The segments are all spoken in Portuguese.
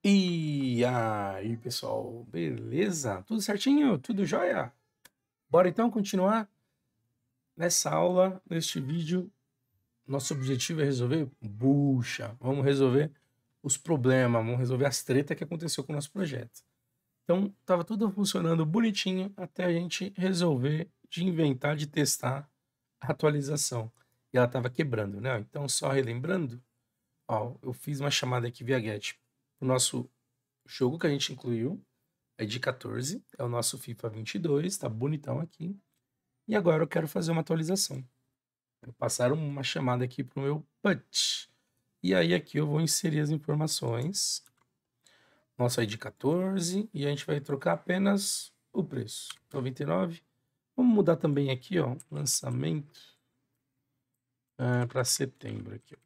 E aí, pessoal, beleza? Tudo certinho? Tudo jóia? Bora então continuar nessa aula, neste vídeo. Nosso objetivo é resolver bucha. Vamos resolver os problemas, vamos resolver as tretas que aconteceu com o nosso projeto. Então, tava tudo funcionando bonitinho até a gente resolver de inventar, de testar a atualização. E ela tava quebrando, né? Então, só relembrando, ó, eu fiz uma chamada aqui via GET o nosso jogo que a gente incluiu. É de 14, é o nosso FIFA 22, tá bonitão aqui. E agora eu quero fazer uma atualização. Vou passar uma chamada aqui pro meu PUT. E aí aqui eu vou inserir as informações. Nosso ID 14 e a gente vai trocar apenas o preço, 99. Vamos mudar também aqui, ó, lançamento para setembro aqui, ó.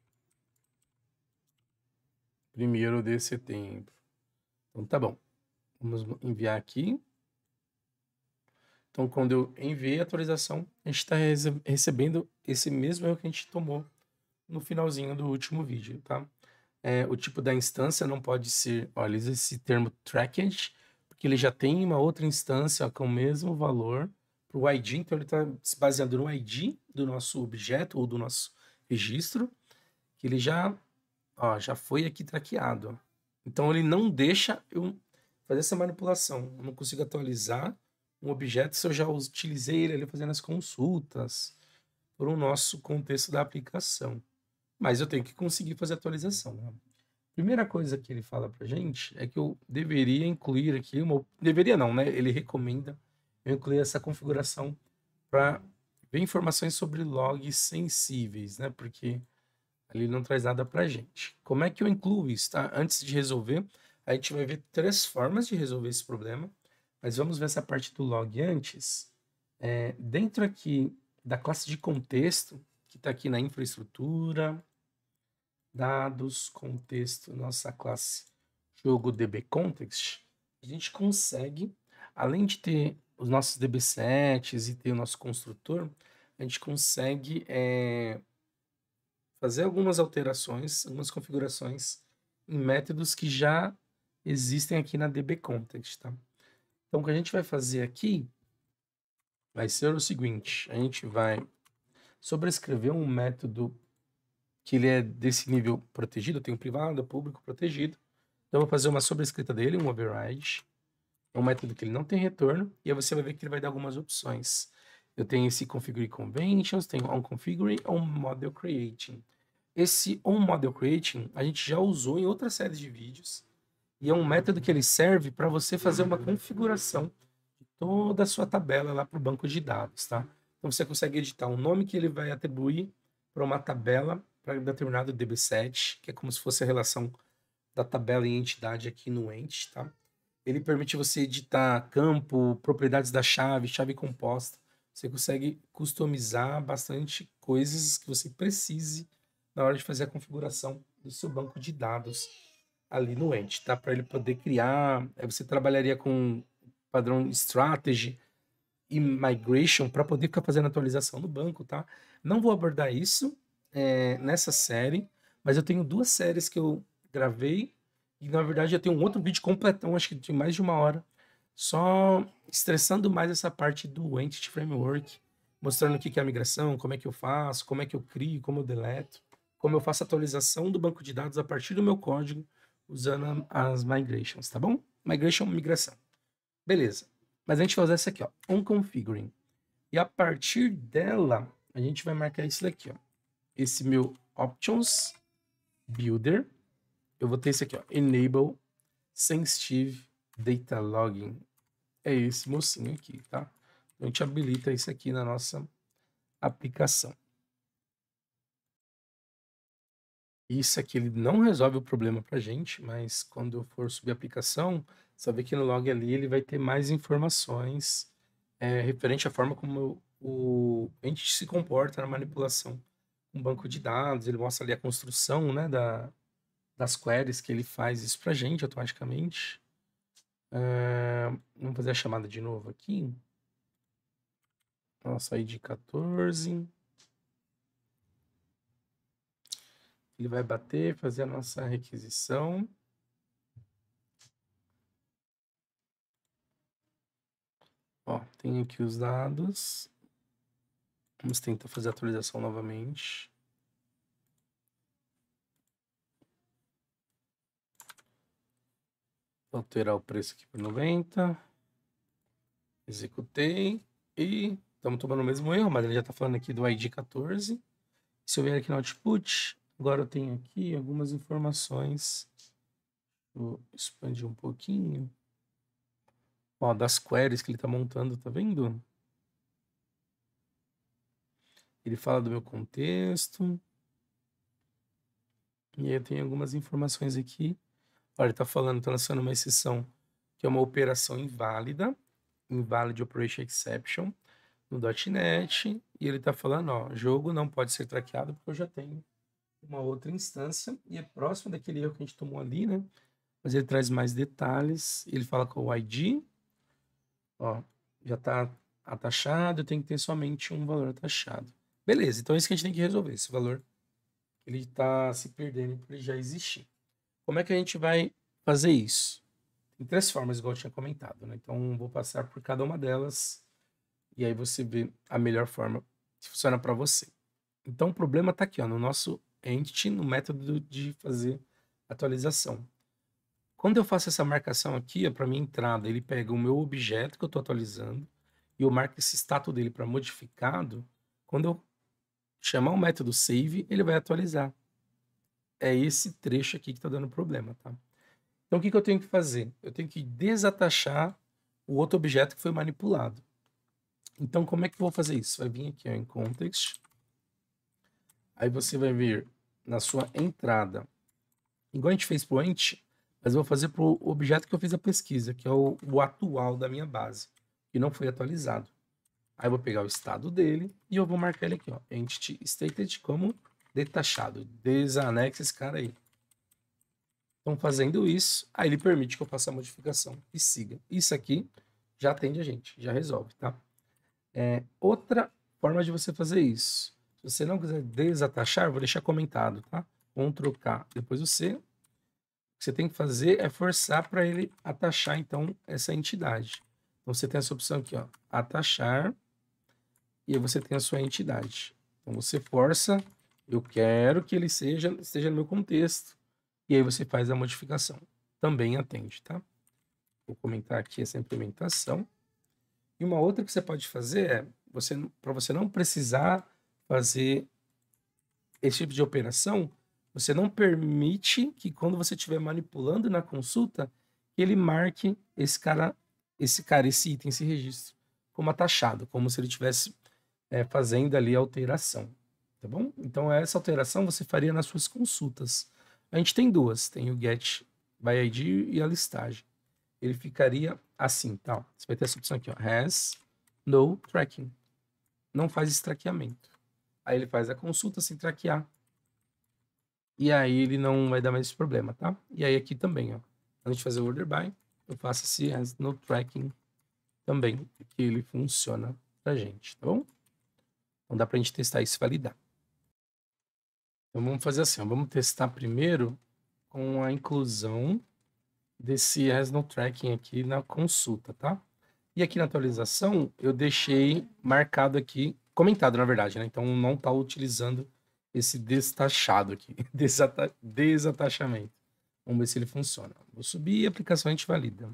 1º de setembro. Então tá bom. Vamos enviar aqui. Então, quando eu enviei a atualização, a gente está recebendo esse mesmo erro que a gente tomou no finalzinho do último vídeo, tá? O tipo da instância não pode ser, olha, esse termo tracked, porque ele já tem uma outra instância ó, com o mesmo valor para o ID, então ele está se baseando no ID do nosso objeto ou do nosso registro, que ele já foi aqui traqueado. Ó. Então ele não deixa eu fazer essa manipulação. Eu não consigo atualizar um objeto se eu já utilizei ele ali fazendo as consultas por um nosso contexto da aplicação. Mas eu tenho que conseguir fazer a atualização. Né? Primeira coisa que ele fala pra gente é que eu deveria incluir aqui deveria não, né? Ele recomenda eu incluir essa configuração para ver informações sobre logs sensíveis, né? Porque ali não traz nada pra gente. Como é que eu incluo isso, tá? Antes de resolver, a gente vai ver 3 formas de resolver esse problema, mas vamos ver essa parte do log antes. Dentro aqui da classe de contexto, que está aqui na infraestrutura, dados, contexto, nossa classe jogo dbContext, a gente consegue, além de ter os nossos dbsets e ter o nosso construtor, a gente consegue fazer algumas alterações, algumas configurações em métodos que já existem aqui na dbContext, tá? Então, o que a gente vai fazer aqui vai ser o seguinte, a gente vai sobrescrever um método que ele é desse nível protegido, tem um privado, público, protegido. Então, eu vou fazer uma sobrescrita dele, um override. É um método que ele não tem retorno, e aí você vai ver que ele vai dar algumas opções. Eu tenho esse configure conventions, tenho onConfigure, onModel creating. Esse onModel creating a gente já usou em outra série de vídeos, e é um método que ele serve para você fazer uma configuração de toda a sua tabela lá para o banco de dados, tá? Então você consegue editar o nome que ele vai atribuir para uma tabela para determinado dbset, que é como se fosse a relação da tabela e entidade aqui no ent, tá? Ele permite você editar campo, propriedades da chave, chave composta. Você consegue customizar bastante coisas que você precise na hora de fazer a configuração do seu banco de dados ali no ent, tá? Para ele poder criar, você trabalharia com padrão strategy e migration para poder ficar fazendo atualização no banco, tá? Não vou abordar isso nessa série, mas eu tenho 2 séries que eu gravei e na verdade eu tenho um outro vídeo completão, acho que de mais de 1 hora, só estressando mais essa parte do Entity Framework, mostrando o que é a migração, como é que eu faço, como é que eu crio, como eu deleto, como eu faço a atualização do banco de dados a partir do meu código usando as migrations, tá bom? Migration, migração. Beleza. Mas a gente vai usar essa aqui, ó, onConfiguring. E a partir dela, a gente vai marcar isso daqui, ó. Esse meu options builder. Eu vou ter esse aqui, ó, enable sensitive data logging. É esse mocinho aqui, tá? A gente habilita isso aqui na nossa aplicação. Isso aqui ele não resolve o problema pra gente, mas quando eu for subir a aplicação, você vai ver que no log ali ele vai ter mais informações referente à forma como o ente se comporta na manipulação com banco de dados. Ele mostra ali a construção, né, das queries que ele faz isso pra gente automaticamente. Vamos fazer a chamada de novo aqui. Nossa, ID 14. Ele vai bater, fazer a nossa requisição. Tenho aqui os dados. Vamos tentar fazer a atualização novamente. Vou alterar o preço aqui para 90. Executei. E estamos tomando o mesmo erro, mas ele já está falando aqui do ID 14. Se eu vier aqui no output, agora eu tenho aqui algumas informações. Vou expandir um pouquinho. Ó, das queries que ele está montando, tá vendo? Ele fala do meu contexto. E aí eu tenho algumas informações aqui. Olha, ele está falando, está lançando uma exceção que é uma operação inválida, invalid operation exception, no .NET. E ele está falando, ó, jogo não pode ser traqueado porque eu já tenho uma outra instância e é próximo daquele erro que a gente tomou ali, né? Mas ele traz mais detalhes. Ele fala com o ID, ó, já está atachado, tem que ter somente um valor atachado. Beleza, então é isso que a gente tem que resolver, esse valor ele está se perdendo por ele já existir. Como é que a gente vai fazer isso? Tem 3 formas, igual eu tinha comentado, né? Então vou passar por cada uma delas e aí você vê a melhor forma que funciona para você. Então o problema está aqui, ó, no nosso entity, no método de fazer atualização. Quando eu faço essa marcação aqui, para minha entrada, ele pega o meu objeto que eu estou atualizando e eu marco esse status dele para modificado. Quando eu chamar o método save, ele vai atualizar. É esse trecho aqui que está dando problema, tá? Então, o que eu tenho que fazer? Eu tenho que desatachar o outro objeto que foi manipulado. Então, como é que eu vou fazer isso? Vai vir aqui ó, em context. Aí você vai vir na sua entrada. Igual a gente fez para o ent, mas eu vou fazer para o objeto que eu fiz a pesquisa, que é o atual da minha base, que não foi atualizado. Aí eu vou pegar o estado dele e eu vou marcar ele aqui, ó, entity stated como detachado. Desanexa esse cara aí. Então, fazendo isso, aí ele permite que eu faça a modificação e siga. Isso aqui já atende a gente, já resolve, tá? Outra forma de você fazer isso. Se você não quiser desatachar, vou deixar comentado, tá? Ctrl K, depois o C. O que você tem que fazer é forçar para ele atachar, então, essa entidade. Então, você tem essa opção aqui, ó, atachar, e aí você tem a sua entidade. Então, você força, eu quero que ele esteja no meu contexto, e aí você faz a modificação. Também atende, tá? Vou comentar aqui essa implementação. E uma outra que você pode fazer é, para você não precisar fazer esse tipo de operação, você não permite que quando você estiver manipulando na consulta, que ele marque esse item, esse registro, como atachado, como se ele estivesse fazendo ali a alteração, tá bom? Então essa alteração você faria nas suas consultas. A gente tem 2, tem o get by ID e a listagem. Ele ficaria assim, tá? Você vai ter essa opção aqui, ó, has no tracking. Não faz esse traqueamento. Aí ele faz a consulta sem traquear. E aí ele não vai dar mais esse problema, tá? E aí aqui também, ó, antes de fazer o order by, eu faço esse has no tracking também, que ele funciona pra gente, tá bom? Então dá pra gente testar isso e validar. Então vamos fazer assim, ó, vamos testar primeiro com a inclusão desse has no tracking aqui na consulta, tá? E aqui na atualização eu deixei marcado aqui, comentado na verdade, né? Então não tá utilizando esse destachado aqui, desatachamento. Vamos ver se ele funciona. Vou subir e a aplicação a gente valida.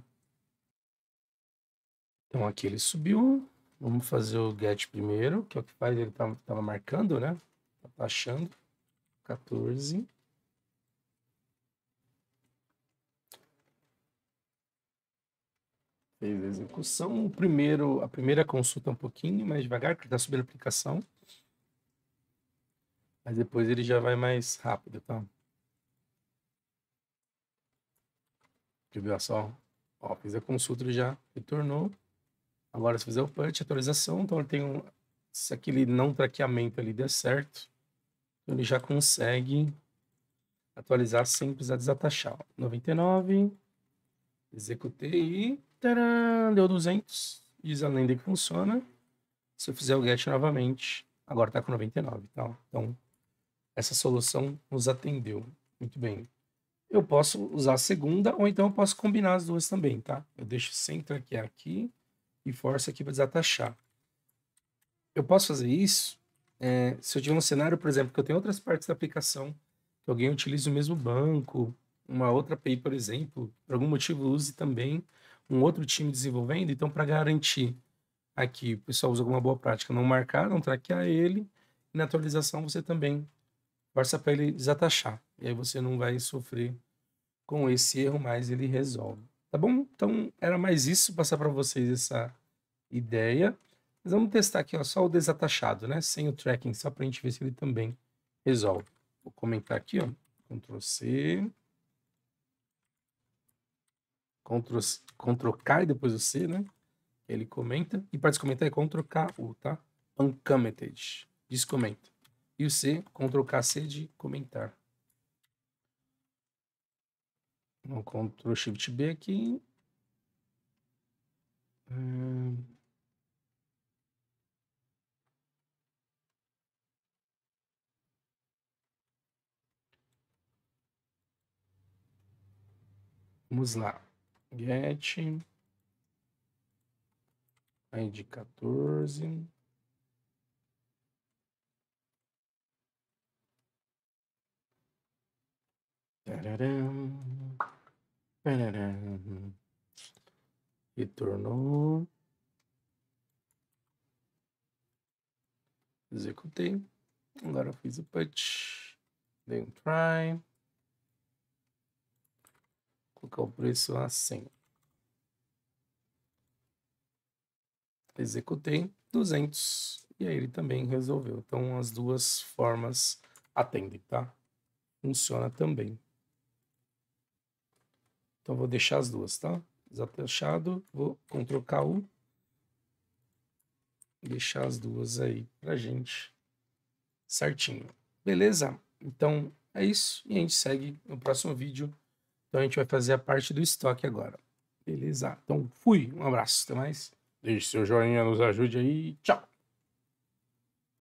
Então aqui ele subiu. Vamos fazer o get primeiro, que é o que faz, ele tava marcando, né? Tá taxando. 14. Fez a execução. A primeira consulta é um pouquinho mais devagar, porque está subindo a aplicação. Mas depois ele já vai mais rápido, tá? Viu só? Ó, fiz a consulta, ele já retornou. Agora, se fizer o punch, atualização, então ele tem se aquele não traqueamento ali der certo, ele já consegue atualizar sem precisar desatachar. 99, executei e tcharam, deu 200. Diz a lenda que funciona. Se eu fizer o get novamente, agora está com 99, tá? Então, essa solução nos atendeu. Muito bem. Eu posso usar a segunda ou então eu posso combinar as duas também, tá? Eu deixo sem traquear aqui e força aqui para desatachar. Eu posso fazer isso se eu tiver um cenário, por exemplo, que eu tenho outras partes da aplicação, que alguém utilize o mesmo banco, uma outra API, por exemplo, por algum motivo use também um outro time desenvolvendo, então para garantir aqui, o pessoal usa alguma boa prática, não marcar, não traquear ele, e na atualização você também força para ele desatachar, e aí você não vai sofrer com esse erro, mas ele resolve. Tá bom? Então era mais isso, passar para vocês essa ideia. Mas vamos testar aqui, ó, só o desatachado, né? Sem o tracking, só para a gente ver se ele também resolve. Vou comentar aqui, ó. Ctrl C. Ctrl K e depois o C, né? Ele comenta. E para descomentar é Ctrl K U, tá? Uncommented. Descomenta. E o C, Ctrl K C de comentar. Então, Ctrl Shift B aqui. Vamos lá. Get. ID 14. Tararam. Tararam. Retornou. Executei. Agora eu fiz o put. Dei um try. Colocar o preço a 100. Executei 200. E aí ele também resolveu. Então as duas formas atendem, tá? Funciona também. Então vou deixar as duas, tá? Desatachado. Vou Ctrl KU. Deixar as duas aí pra gente certinho. Beleza? Então é isso. E a gente segue no próximo vídeo. Então a gente vai fazer a parte do estoque agora. Beleza? Então fui. Um abraço. Até mais. Deixe seu joinha, nos ajude aí. Tchau.